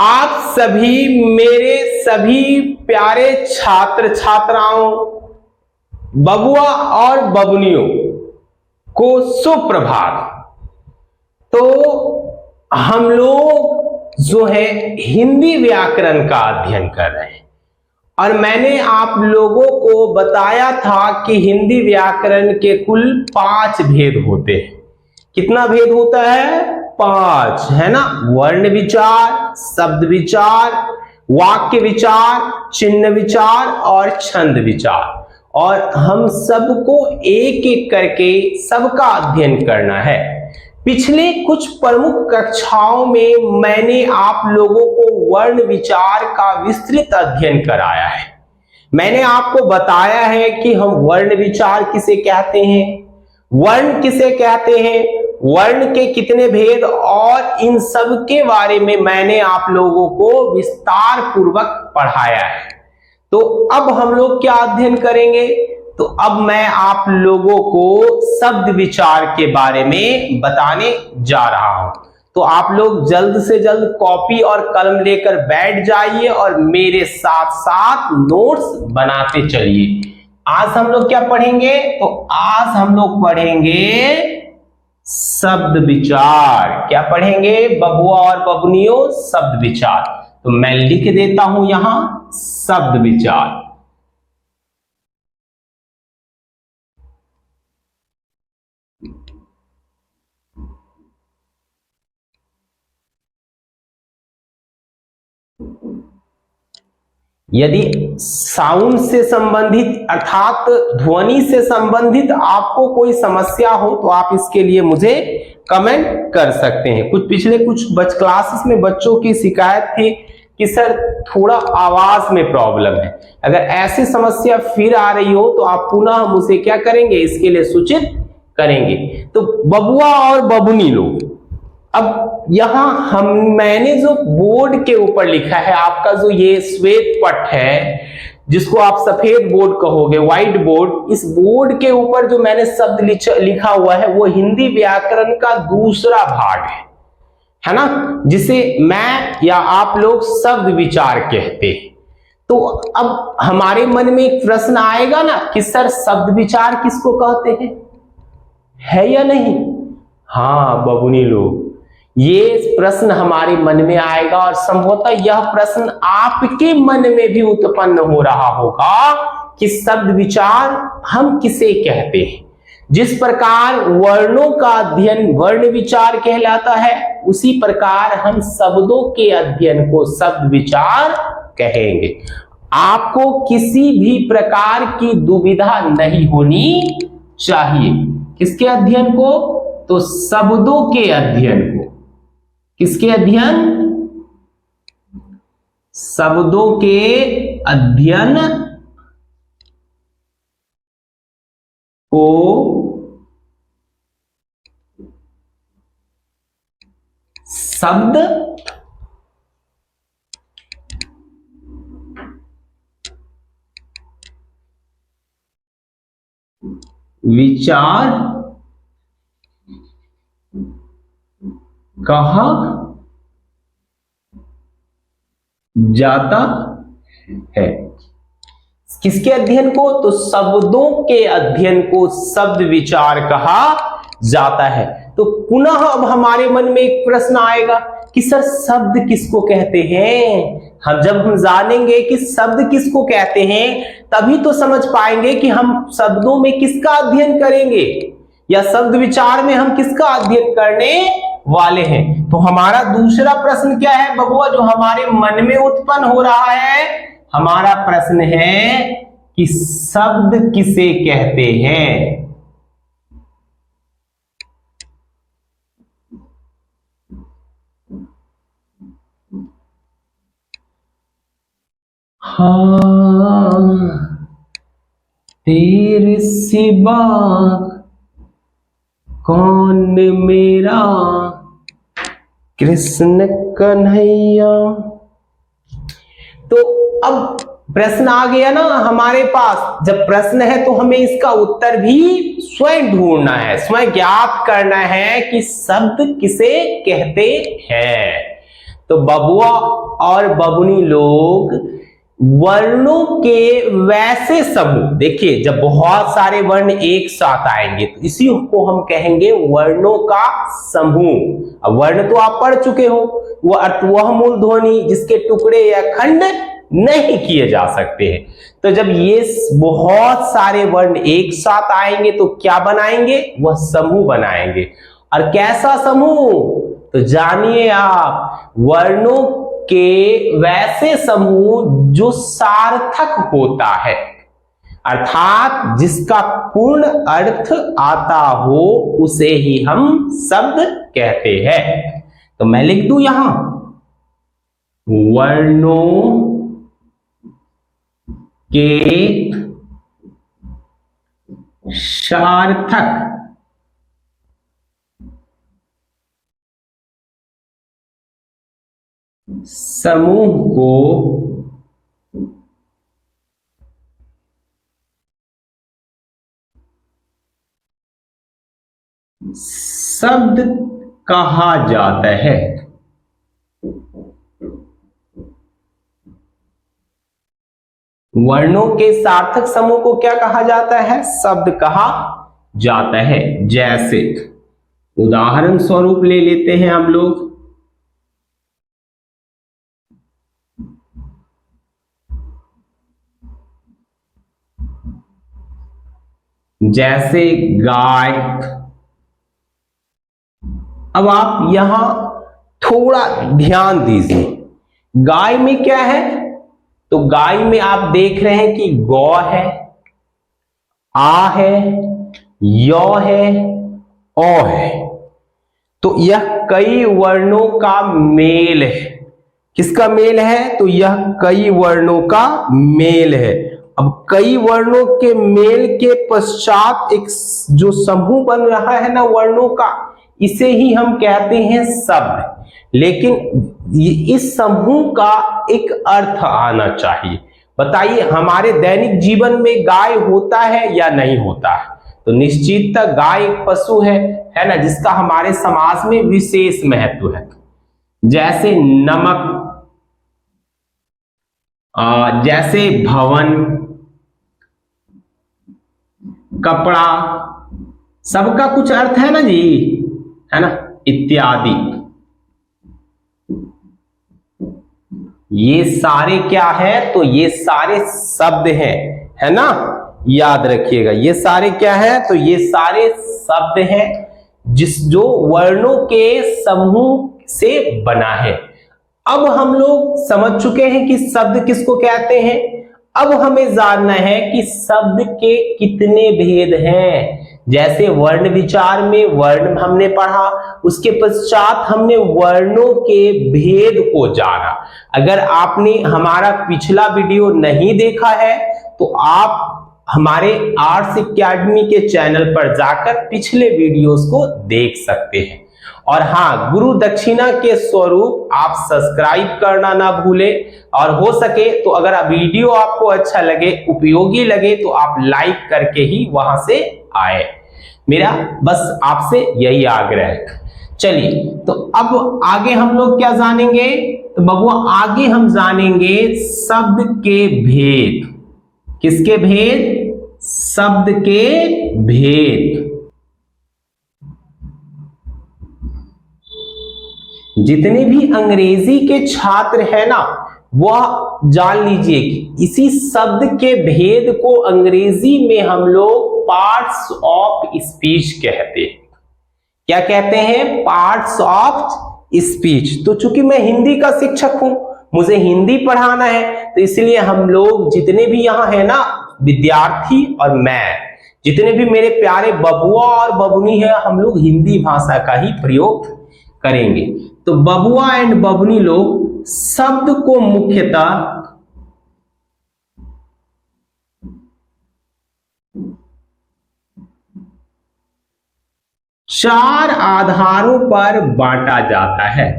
आप सभी मेरे सभी प्यारे छात्र छात्राओं, बबुआ और बबुनियों को सुप्रभात। तो हम लोग जो है हिंदी व्याकरण का अध्ययन कर रहे हैं और मैंने आप लोगों को बताया था कि हिंदी व्याकरण के कुल 5 भेद होते हैं। कितना भेद होता है? 5, है ना। वर्ण विचार, शब्द विचार, वाक्य विचार, चिन्ह विचार और छंद विचार। और हम सबको एक एक करके सबका अध्ययन करना है। पिछले कुछ प्रमुख कक्षाओं में मैंने आप लोगों को वर्ण विचार का विस्तृत अध्ययन कराया है। मैंने आपको बताया है कि हम वर्ण विचार किसे कहते हैं, वर्ण किसे कहते हैं, वर्ण के कितने भेद, और इन सब के बारे में मैंने आप लोगों को विस्तार पूर्वक पढ़ाया है। तो अब हम लोग क्या अध्ययन करेंगे? तो अब मैं आप लोगों को शब्द विचार के बारे में बताने जा रहा हूं। तो आप लोग जल्द से जल्द कॉपी और कलम लेकर बैठ जाइए और मेरे साथ साथ नोट्स बनाते चलिए। आज हम लोग क्या पढ़ेंगे? तो आज हम लोग पढ़ेंगे शब्द विचार। क्या पढ़ेंगे बबुआ और बबुनियों? शब्द विचार। तो मैं लिख देता हूं यहां शब्द विचार। यदि साउंड से संबंधित अर्थात ध्वनि से संबंधित आपको कोई समस्या हो तो आप इसके लिए मुझे कमेंट कर सकते हैं। पिछले कुछ क्लासेस में बच्चों की शिकायत थी कि सर थोड़ा आवाज में प्रॉब्लम है। अगर ऐसी समस्या फिर आ रही हो तो आप पुनः मुझे क्या करेंगे, इसके लिए सूचित करेंगे। तो बबुआ और बबुनी लोग, अब यहां मैंने जो बोर्ड के ऊपर लिखा है, आपका जो ये श्वेत पट है जिसको आप सफेद बोर्ड कहोगे, व्हाइट बोर्ड, इस बोर्ड के ऊपर जो मैंने शब्द लिखा हुआ है वो हिंदी व्याकरण का दूसरा भाग है ना, जिसे मैं या आप लोग शब्द विचार कहते हैं। तो अब हमारे मन में एक प्रश्न आएगा ना कि सर शब्द विचार किसको कहते हैं, है या नहीं? हाँ बबुनी लोग, ये प्रश्न हमारे मन में आएगा और संभवतः यह प्रश्न आपके मन में भी उत्पन्न हो रहा होगा कि शब्द विचार हम किसे कहते हैं। जिस प्रकार वर्णों का अध्ययन वर्ण विचार कहलाता है, उसी प्रकार हम शब्दों के अध्ययन को शब्द विचार कहेंगे। आपको किसी भी प्रकार की दुविधा नहीं होनी चाहिए। किसके अध्ययन को? तो शब्दों के अध्ययन को। किसके अध्ययन? शब्दों के अध्ययन को शब्द विचार कहा जाता है। किसके अध्ययन को? तो शब्दों के अध्ययन को शब्द विचार कहा जाता है। तो पुनः अब हमारे मन में एक प्रश्न आएगा कि सर शब्द किसको कहते हैं। जब हम जानेंगे कि शब्द किसको कहते हैं तभी तो समझ पाएंगे कि हम शब्दों में किसका अध्ययन करेंगे या शब्द विचार में हम किसका अध्ययन करने वाले हैं। तो हमारा दूसरा प्रश्न क्या है बबुआ, जो हमारे मन में उत्पन्न हो रहा है? हमारा प्रश्न है कि शब्द किसे कहते हैं। हाँ तेरे सिवा कौन मेरा कृष्ण कन्हैया। तो अब प्रश्न आ गया ना हमारे पास। जब प्रश्न है तो हमें इसका उत्तर भी स्वयं ढूंढना है, स्वयं ज्ञात करना है कि शब्द किसे कहते हैं। तो बबुआ और बबुनी लोग वर्णों के वैसे समूह, देखिए जब बहुत सारे वर्ण एक साथ आएंगे तो इसी को हम कहेंगे वर्णों का समूह। अब वर्ण तो आप पढ़ चुके हो, वह मूल ध्वनि जिसके टुकड़े या खंड नहीं किए जा सकते हैं। तो जब ये बहुत सारे वर्ण एक साथ आएंगे तो क्या बनाएंगे, वह समूह बनाएंगे। और कैसा समूह, तो जानिए आप, वर्णों के वैसे समूह जो सार्थक होता है, अर्थात जिसका पूर्ण अर्थ आता हो उसे ही हम शब्द कहते हैं। तो मैं लिख दूं यहां, वर्णों के सार्थक समूह को शब्द कहा जाता है। वर्णों के सार्थक समूह को क्या कहा जाता है, शब्द कहा जाता है। जैसे उदाहरण स्वरूप ले लेते हैं हम लोग, जैसे गाय। अब आप यहां थोड़ा ध्यान दीजिए, गाय में क्या है, तो गाय में आप देख रहे हैं कि गौ है, आ है, यौ है, ओ है। तो यह कई वर्णों का मेल है। किसका मेल है, तो यह कई वर्णों का मेल है। अब कई वर्णों के मेल के पश्चात एक जो समूह बन रहा है ना वर्णों का, इसे ही हम कहते हैं शब्द। लेकिन इस समूह का एक अर्थ आना चाहिए। बताइए हमारे दैनिक जीवन में गाय होता है या नहीं होता है, तो निश्चितता गाय एक पशु है ना, जिसका हमारे समाज में विशेष महत्व है। जैसे नमक, जैसे भवन, कपड़ा, सबका कुछ अर्थ है ना जी, है ना, इत्यादि। ये सारे क्या है, तो ये सारे शब्द हैं, है ना, याद रखिएगा। ये सारे क्या है, तो ये सारे शब्द हैं जो वर्णों के समूह से बना है। अब हम लोग समझ चुके हैं कि शब्द किसको कहते हैं। अब हमें जानना है कि शब्द के कितने भेद हैं। जैसे वर्ण विचार में वर्ण हमने पढ़ा, उसके पश्चात हमने वर्णों के भेद को जाना। अगर आपने हमारा पिछला वीडियो नहीं देखा है तो आप हमारे आर्ट्स एकेडमी के चैनल पर जाकर पिछले वीडियोस को देख सकते हैं। और हाँ, गुरु दक्षिणा के स्वरूप आप सब्सक्राइब करना ना भूलें, और हो सके तो अगर वीडियो आपको अच्छा लगे, उपयोगी लगे, तो आप लाइक करके ही वहां से आए। मेरा बस आपसे यही आग्रह है। चलिए, तो अब आगे हम लोग क्या जानेंगे, तो बबुआ आगे हम जानेंगे शब्द के भेद। किसके भेद, शब्द के भेद। जितने भी अंग्रेजी के छात्र हैं ना, वह जान लीजिए कि इसी शब्द के भेद को अंग्रेजी में हम लोग पार्ट्स ऑफ स्पीच कहते हैं। क्या कहते हैं, पार्ट्स ऑफ स्पीच। तो चूंकि मैं हिंदी का शिक्षक हूं, मुझे हिंदी पढ़ाना है, तो इसलिए हम लोग जितने भी यहाँ है ना विद्यार्थी और मैं, जितने भी मेरे प्यारे बबुआ और बबुनी है, हम लोग हिंदी भाषा का ही प्रयोग करेंगे। तो बबुआ एंड बबुनी लोग शब्द को मुख्यतः चार आधारों पर बांटा जाता है।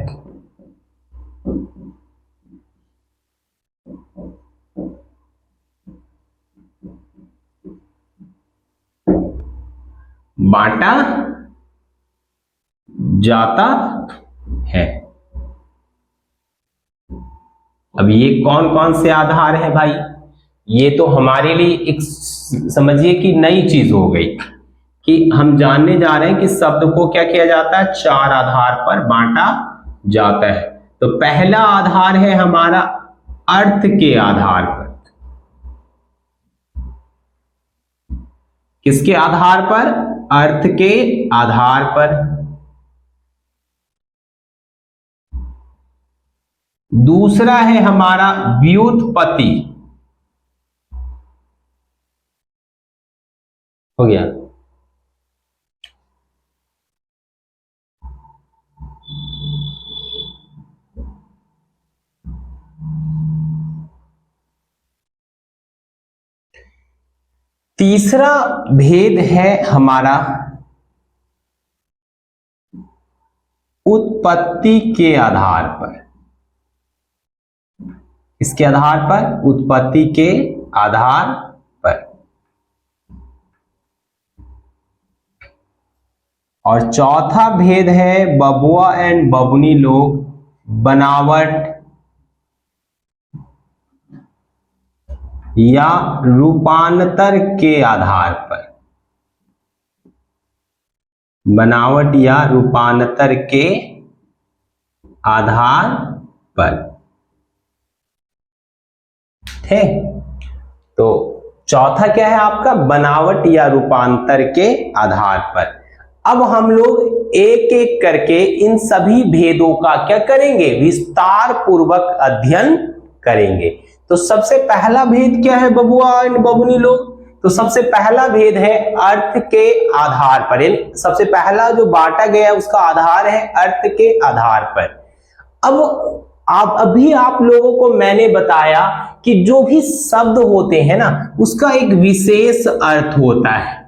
बांटा जाता है। अब ये कौन कौन से आधार है भाई? ये तो हमारे लिए एक समझिए कि नई चीज हो गई कि हम जानने जा रहे हैं कि शब्द को क्या किया जाता है, 4 आधार पर बांटा जाता है। तो पहला आधार है हमारा अर्थ के आधार पर। किसके आधार पर? अर्थ के आधार पर। दूसरा है हमारा व्युत्पत्ति। हो गया। तीसरा भेद है हमारा उत्पत्ति के आधार पर। इसके आधार पर? उत्पत्ति के आधार पर। और चौथा भेद है बबुआ एंड बबुनी लोग बनावट या रूपांतर के आधार पर। बनावट या रूपांतर के आधार पर। ठीक, तो चौथा क्या है आपका? बनावट या रूपांतर के आधार पर। अब हम लोग एक एक करके इन सभी भेदों का क्या करेंगे? विस्तार पूर्वक अध्ययन करेंगे। तो सबसे पहला भेद क्या है बबुआ एंड बबुनी लोग? तो सबसे पहला भेद है अर्थ के आधार पर। सबसे पहला जो बांटा गया है उसका आधार है अर्थ के आधार पर। अब अभी आप लोगों को मैंने बताया कि जो भी शब्द होते हैं ना, उसका एक विशेष अर्थ होता है।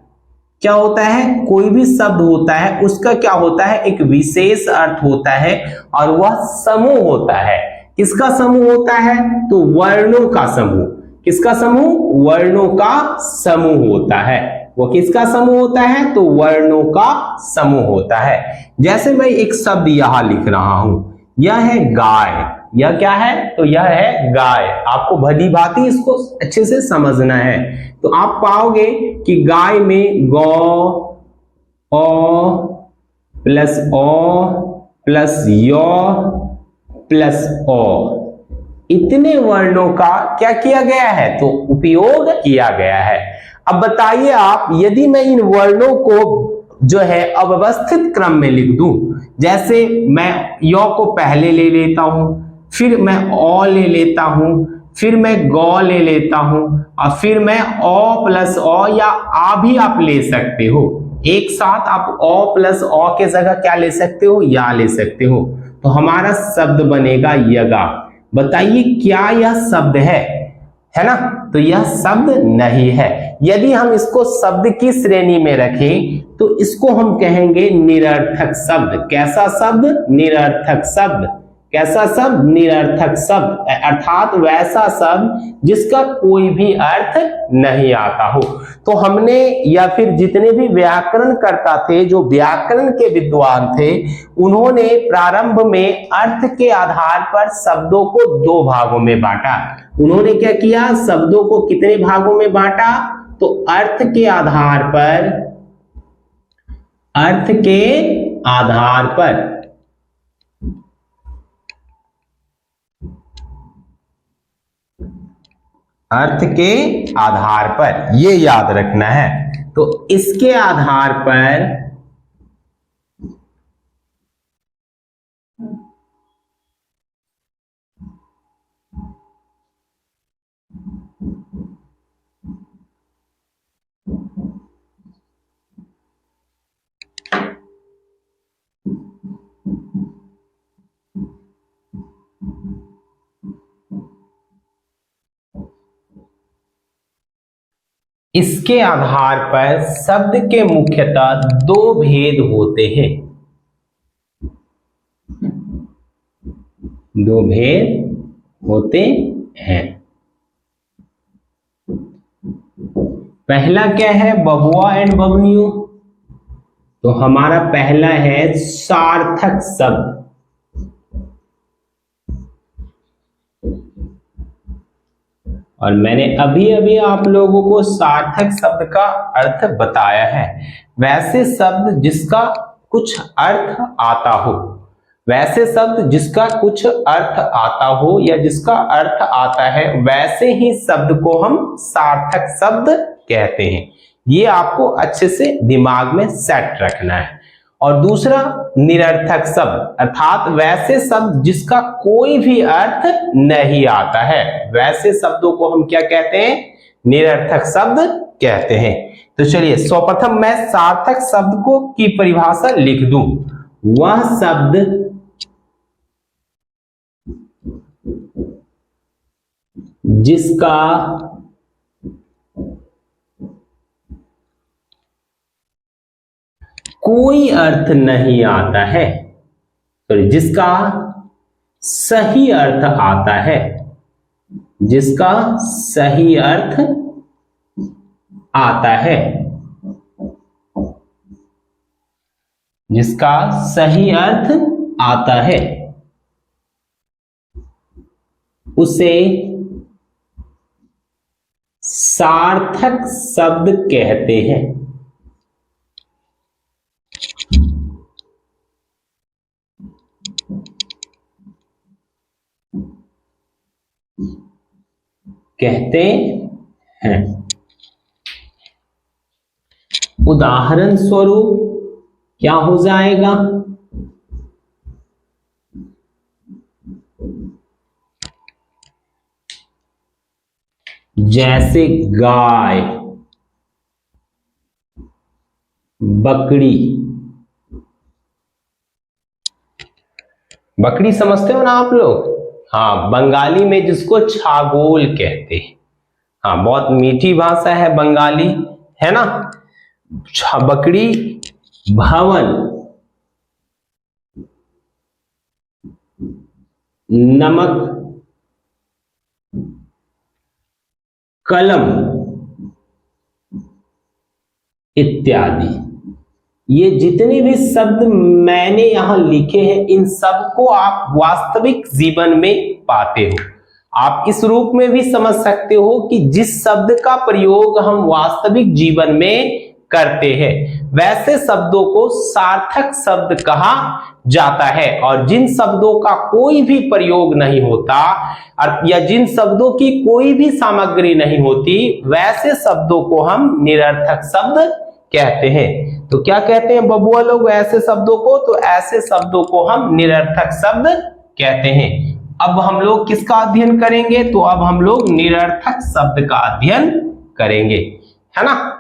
क्या होता है? कोई भी शब्द होता है उसका क्या होता है? एक विशेष अर्थ होता है और वह समूह होता है। किसका समूह होता है? तो वर्णों का समूह। किसका समूह? वर्णों का समूह होता है। वो किसका समूह होता है? तो वर्णों का समूह होता है। जैसे मैं एक शब्द यहां लिख रहा हूं, यह है गाय। यह क्या है? तो यह है गाय। आपको भली भांति इसको अच्छे से समझना है। तो आप पाओगे कि गाय में गौ, ओ प्लस ओ प्लस यो प्लस ओ, इतने वर्णों का क्या किया गया है? तो उपयोग किया गया है। अब बताइए आप, यदि मैं इन वर्णों को जो है अव्यवस्थित क्रम में लिख दूं, जैसे मैं यो को पहले ले लेता हूं, फिर मैं ओ ले लेता हूं, फिर मैं गौ ले लेता हूं, और फिर मैं ओ प्लस ओ या आ भी आप ले सकते हो। एक साथ आप ओ प्लस ओ के जगह क्या ले सकते हो? या ले सकते हो। तो हमारा शब्द बनेगा यगा। बताइए क्या यह शब्द है ना? तो यह शब्द नहीं है। यदि हम इसको शब्द की श्रेणी में रखें तो इसको हम कहेंगे निरर्थक शब्द। कैसा शब्द? निरर्थक शब्द। कैसा शब्द? निरर्थक शब्द, अर्थात वैसा शब्द जिसका कोई भी अर्थ नहीं आता हो। तो हमने या फिर जितने भी व्याकरण करता थे, जो व्याकरण के विद्वान थे, उन्होंने प्रारंभ में अर्थ के आधार पर शब्दों को 2 भागों में बांटा। उन्होंने क्या किया? शब्दों को कितने भागों में बांटा? तो अर्थ के आधार पर, अर्थ के आधार पर, अर्थ के आधार पर, ये याद रखना है। तो इसके आधार पर इसके आधार पर शब्द के मुख्यतः 2 भेद होते हैं। 2 भेद होते हैं। पहला क्या है? बबुआ एंड बबनियों। तो हमारा पहला है सार्थक शब्द। और मैंने अभी अभी आप लोगों को सार्थक शब्द का अर्थ बताया है। वैसे शब्द जिसका कुछ अर्थ आता हो, वैसे शब्द जिसका कुछ अर्थ आता हो या जिसका अर्थ आता है, वैसे ही शब्द को हम सार्थक शब्द कहते हैं। ये आपको अच्छे से दिमाग में सेट रखना है। और दूसरा, निरर्थक शब्द, अर्थात वैसे शब्द जिसका कोई भी अर्थ नहीं आता है, वैसे शब्दों को हम क्या कहते हैं? निरर्थक शब्द कहते हैं। तो चलिए सर्वप्रथम मैं सार्थक शब्द को की परिभाषा लिख दूं। वह शब्द जिसका कोई अर्थ नहीं आता है, तो जिसका सही अर्थ आता है, जिसका सही अर्थ आता है, जिसका सही अर्थ आता है, उसे सार्थक शब्द कहते हैं। कहते हैं। उदाहरण स्वरूप क्या हो जाएगा? जैसे गाय, बकरी। बकरी समझते हो ना आप लोग? हाँ, बंगाली में जिसको छागोल कहते हैं। हाँ, बहुत मीठी भाषा है बंगाली, है ना। बकरी, भवन, नमक, कलम इत्यादि। ये जितने भी शब्द मैंने यहां लिखे हैं, इन सबको आप वास्तविक जीवन में पाते हो। आप इस रूप में भी समझ सकते हो कि जिस शब्द का प्रयोग हम वास्तविक जीवन में करते हैं, वैसे शब्दों को सार्थक शब्द कहा जाता है। और जिन शब्दों का कोई भी प्रयोग नहीं होता या जिन शब्दों की कोई भी सामग्री नहीं होती, वैसे शब्दों को हम निरर्थक शब्द कहते हैं। तो क्या कहते हैं बबुआ लोग ऐसे शब्दों को? तो ऐसे शब्दों को हम निरर्थक शब्द कहते हैं। अब हम लोग किसका अध्ययन करेंगे? तो अब हम लोग निरर्थक शब्द का अध्ययन करेंगे, है ना।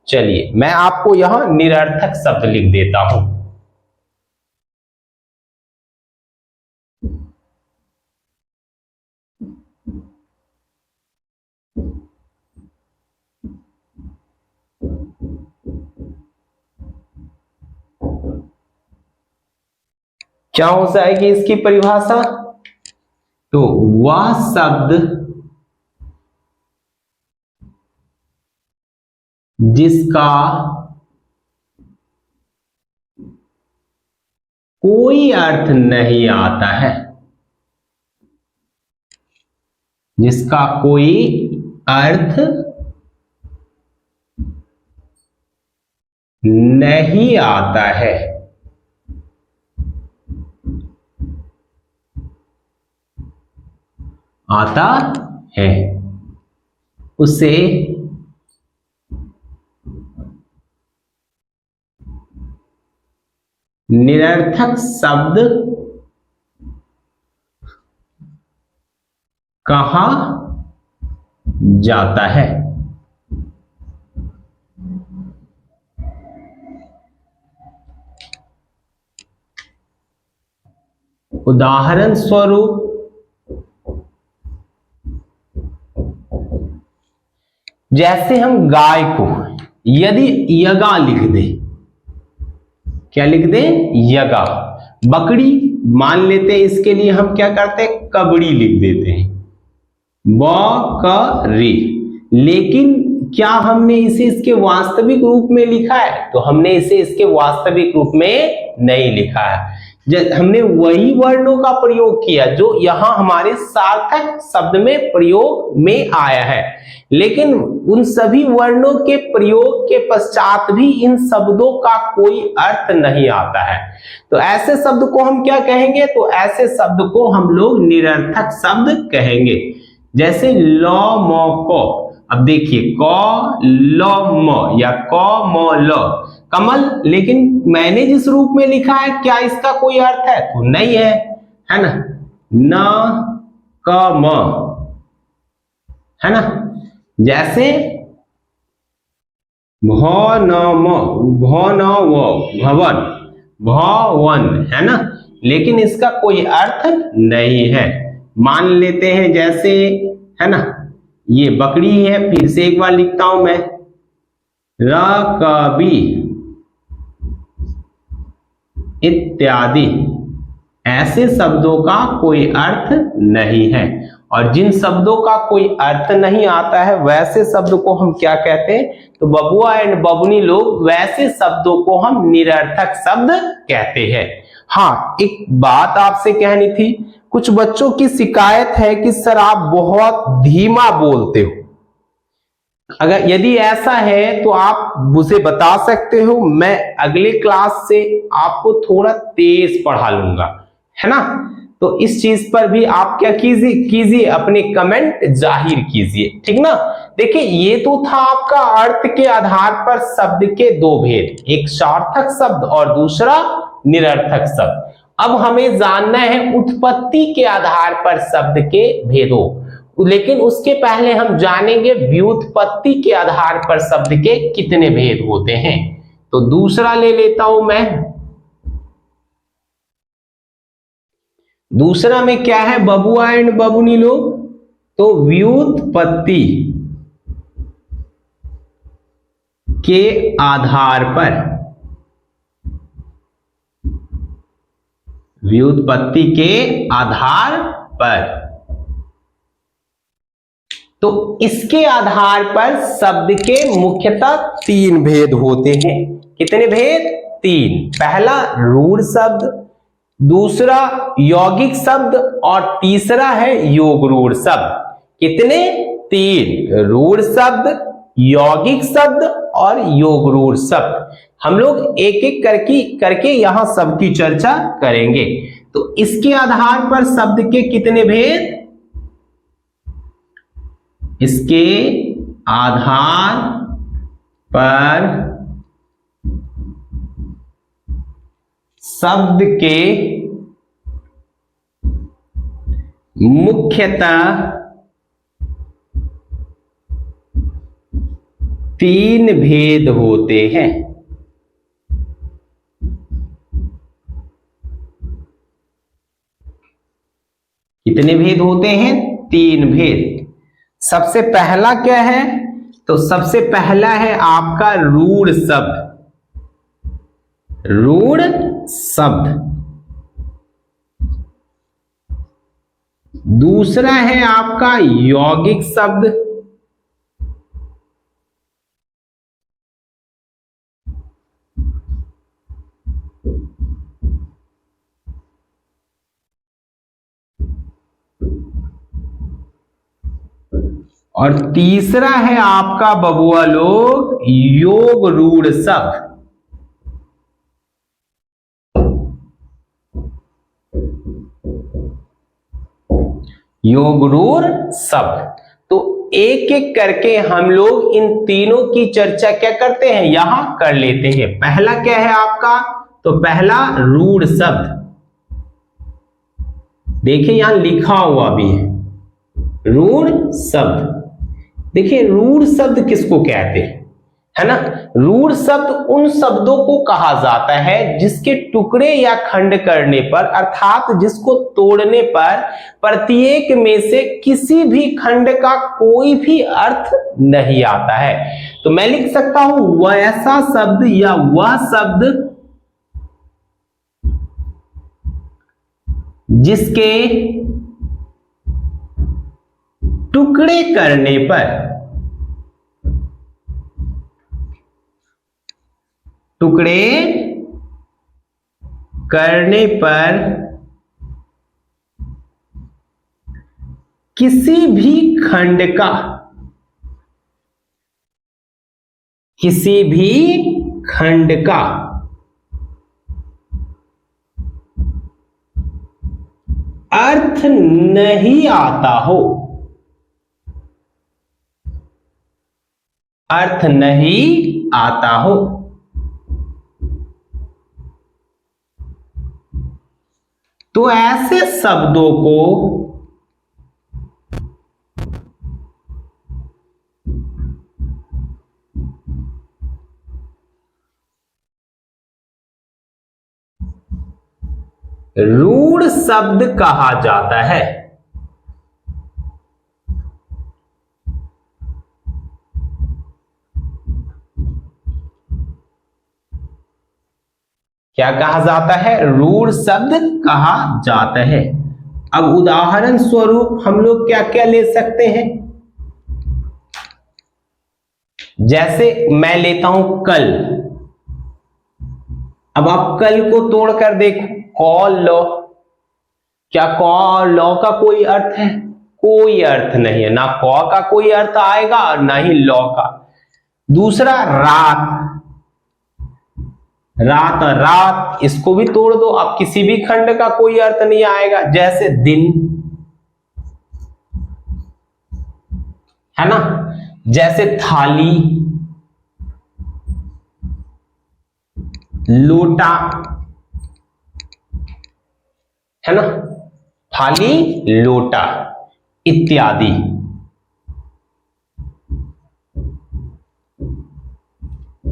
चलिए मैं आपको यहां निरर्थक शब्द लिख देता हूं। क्या हो जाएगी इसकी परिभाषा? तो वह शब्द जिसका कोई अर्थ नहीं आता है, जिसका कोई अर्थ नहीं आता है, आता है, उसे निरर्थक शब्द कहा जाता है। उदाहरण स्वरूप जैसे हम गाय को यदि यगा लिख दें, क्या लिख दें? यगा। बकरी मान लेते हैं, इसके लिए हम क्या करते हैं? कबड़ी लिख देते हैं, बकरी। लेकिन क्या हमने इसे इसके वास्तविक रूप में लिखा है? तो हमने इसे इसके वास्तविक रूप में नहीं लिखा है। हमने वही वर्णों का प्रयोग किया जो यहां हमारे सार्थक शब्द में प्रयोग में आया है, लेकिन उन सभी वर्णों के प्रयोग के पश्चात भी इन शब्दों का कोई अर्थ नहीं आता है। तो ऐसे शब्द को हम क्या कहेंगे? तो ऐसे शब्द को हम लोग निरर्थक शब्द कहेंगे। जैसे लौ मौ को, अब देखिए क लौ म या क म ल कमल, लेकिन मैंने जिस रूप में लिखा है क्या इसका कोई अर्थ है? तो नहीं है, है ना। न क म, है ना। जैसे भ न म, भ न व भवन, भवन, है ना, लेकिन इसका कोई अर्थ नहीं है। मान लेते हैं जैसे, है ना, ये बकरी है, फिर से एक बार लिखता हूं मैं, रकबी इत्यादि। ऐसे शब्दों का कोई अर्थ नहीं है, और जिन शब्दों का कोई अर्थ नहीं आता है वैसे शब्द को हम क्या कहते हैं? तो बबुआ एंड बबुनी लोग, वैसे शब्दों को हम निरर्थक शब्द कहते हैं। हाँ, एक बात आपसे कहनी थी, कुछ बच्चों की शिकायत है कि सर आप बहुत धीमा बोलते हो। अगर यदि ऐसा है तो आप मुझे बता सकते हो, मैं अगले क्लास से आपको थोड़ा तेज पढ़ा लूंगा, है ना। तो इस चीज पर भी आप क्या कीजिए अपने कमेंट जाहिर कीजिए, ठीक ना। देखिए ये तो था आपका अर्थ के आधार पर शब्द के दो भेद, एक सार्थक शब्द और दूसरा निरर्थक शब्द। अब हमें जानना है उत्पत्ति के आधार पर शब्द के भेदों, लेकिन उसके पहले हम जानेंगे व्युत्पत्ति के आधार पर शब्द के कितने भेद होते हैं। तो दूसरा ले लेता हूं मैं। दूसरा में क्या है बबुआ एंड बबुनी लोग? तो व्युत्पत्ति के आधार पर, व्युत्पत्ति के आधार पर, तो इसके आधार पर शब्द के मुख्यतः तीन भेद होते हैं। कितने भेद? तीन। पहला रूढ़ शब्द, दूसरा यौगिक शब्द और तीसरा है योग रूढ़ शब्द। कितने? तीन। रूढ़ शब्द, यौगिक शब्द और योग रूढ़ शब्द। हम लोग एक एक करके यहां सबकी चर्चा करेंगे। तो इसके आधार पर शब्द के कितने भेद? इसके आधार पर शब्द के मुख्यतः तीन भेद होते हैं। कितने भेद होते हैं? तीन भेद। सबसे पहला क्या है? तो सबसे पहला है आपका रूढ़ शब्द। रूढ़ शब्द। दूसरा है आपका यौगिक शब्द। और तीसरा है आपका बबुआ लोग योग रूढ़ शब्द। योग रूढ़ शब्द। तो एक एक करके हम लोग इन तीनों की चर्चा क्या करते हैं? यहां कर लेते हैं। पहला क्या है आपका? तो पहला रूढ़ शब्द। देखिए यहां लिखा हुआ भी है रूढ़ शब्द। देखिए रूढ़ शब्द किसको कहते हैं, है ना। रूढ़ शब्द उन शब्दों को कहा जाता है जिसके टुकड़े या खंड करने पर, अर्थात जिसको तोड़ने पर प्रत्येक में से किसी भी खंड का कोई भी अर्थ नहीं आता है। तो मैं लिख सकता हूं वैसा शब्द या वह शब्द जिसके टुकड़े करने पर, टुकड़े करने पर किसी भी खंड का अर्थ नहीं आता हो, अर्थ नहीं आता हो, तो ऐसे शब्दों को रूढ़ शब्द कहा जाता है। क्या कहा जाता है? रूढ़ शब्द कहा जाता है। अब उदाहरण स्वरूप हम लोग क्या क्या ले सकते हैं? जैसे मैं लेता हूं कल। अब आप कल को तोड़कर देखो, कॉल लॉ। क्या कॉल लॉ का कोई अर्थ है? कोई अर्थ नहीं है, ना कॉ का कोई अर्थ आएगा और ना ही लॉ का। दूसरा रात, रात और रात, इसको भी तोड़ दो, अब किसी भी खंड का कोई अर्थ नहीं आएगा। जैसे दिन, है ना? जैसे थाली, लोटा, है ना? थाली, लोटा इत्यादि।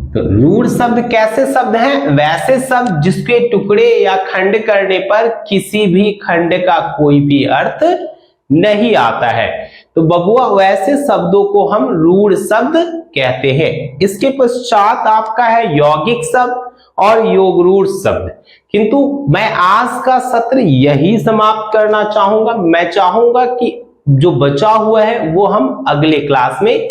तो रूढ़ शब्द कैसे शब्द हैं? वैसे शब्द जिसके टुकड़े या खंड करने पर किसी भी खंड का कोई भी अर्थ नहीं आता है। तो बबुआ वैसे शब्दों को हम रूढ़ शब्द कहते हैं। इसके पश्चात आपका है यौगिक शब्द और योगरूढ़ शब्द। किंतु मैं आज का सत्र यही समाप्त करना चाहूंगा। मैं चाहूंगा कि जो बचा हुआ है वो हम अगले क्लास में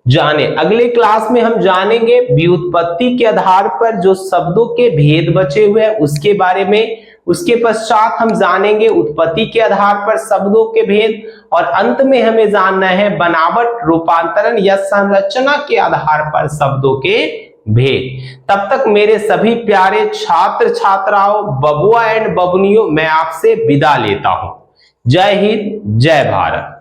जाने। अगले क्लास में हम जानेंगे व्युत्पत्ति के आधार पर जो शब्दों के भेद बचे हुए हैं उसके बारे में। उसके पश्चात हम जानेंगे उत्पत्ति के आधार पर शब्दों के भेद, और अंत में हमें जानना है बनावट, रूपांतरण या संरचना के आधार पर शब्दों के भेद। तब तक मेरे सभी प्यारे छात्र छात्राओं, बबुआ एंड बबुनियों, मैं आपसे विदा लेता हूं। जय हिंद, जय भारत।